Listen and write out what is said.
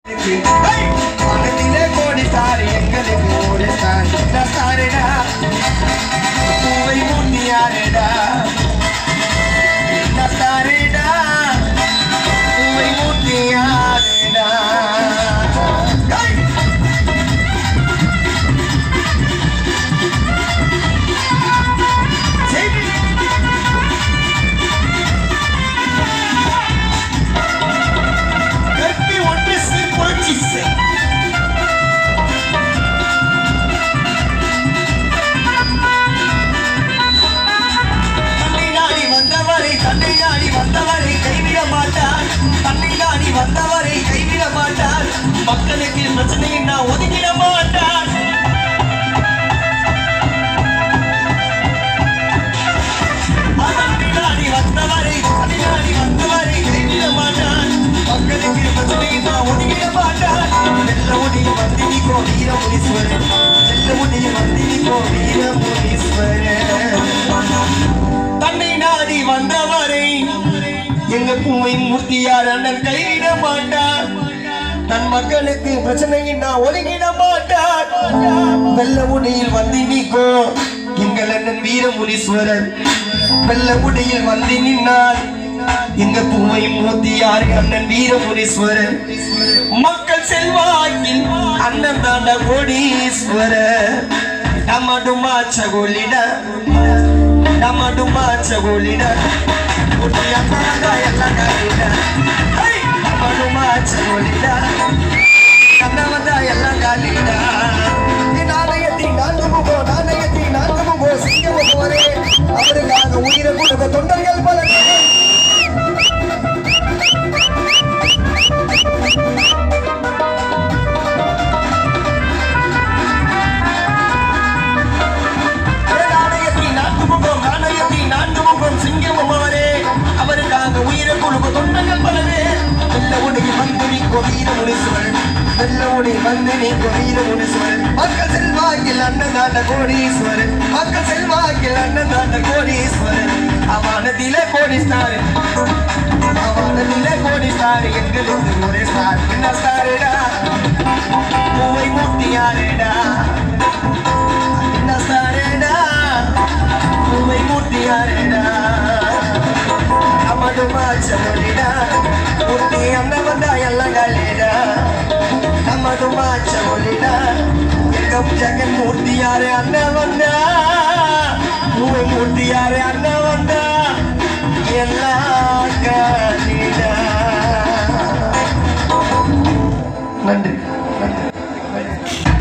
பக்கத்திலே கோடி ஸ்டார் எங்களுக்கு ஒரு ஸ்டார் இந்த ஸ்டாருடா பூவை மூட்டியாருடா இந்த ஸ்டாருடா பூவை மூட்டியாருடா வந்தவரை கைவிட மாட்டார் மக்களுக்கு பிரச்சனையை நான் ஒதுக்கிட மாட்டார் வந்தவரை கைவிட மாட்டார் மக்களுக்கு பிரச்சனையை நான் ஒதுக்கிட மாட்டார் வெள்ளமுடிய வந்தினிக்கோ வீரமுனீஸ்வரன் வெள்ளமுடிய வந்தினிக்கோ வீரமுனீஸ்வரன் தன்னை நாடி வந்தவரை எங்க பூவை மூர்த்தியார் அண்ணன் கைவிட மாட்டார் தன் மக்களுக்கு பிரச்சனையை நான் ஒதுங்கிட மாட்டார் வெள்ள உடையில் வந்து நிற்கோ எங்கள் அண்ணன் வீரமுனீஸ்வரர் வெள்ள உடையில் வந்து நின்றார் எங்க பூவை மூர்த்தியார் அண்ணன் வீரமுனீஸ்வரர் மக்கள் செல்வாக்கில் அண்ணன் தாண்ட கோடீஸ்வரர் நமடுமா சகோலிட நமடுமா சகோலிட அவருக்காக உயிரை கொடுக்க தொண்டர்கள் பல அவருக்காக உயிரை கொடுக்க தொண்டர்கள் பலவே வெள்ளவுடைய மந்திரி வீரமுனீஸ்வரன் வெள்ளவுடைய மந்திரி வீரமுனீஸ்வரன் மக்கள் செல்வாக்கில் அண்ணதாண்ட கோடீஸ்வரன் மக்கள் செல்வாக்கில் அண்ணதாண்ட கோடீஸ்வரன் அவானதிலே கோடி ஸ்டார் அவானதிலே கோடி ஸ்டார் எங்களுக்கு ஒரே ஸ்டார் என்ன ஸ்டாருடா பூவை மூட்டியாருடா என்ன ஸ்டாருடா பூவை மூட்டியாருடா நமடுமா சகோலிடா மூர்த்தி அண்ணன் வந்தா எல்லாம் காலிடா நமடுமா சகோலிடா எங்கம் ஜெகன் மூர்த்தியாரு அண்ணன் வந்தா பூவை மூர்த்தியாரு அண்ணன் வந்தா எல்லாம் காலிடா. நன்றி நன்றி.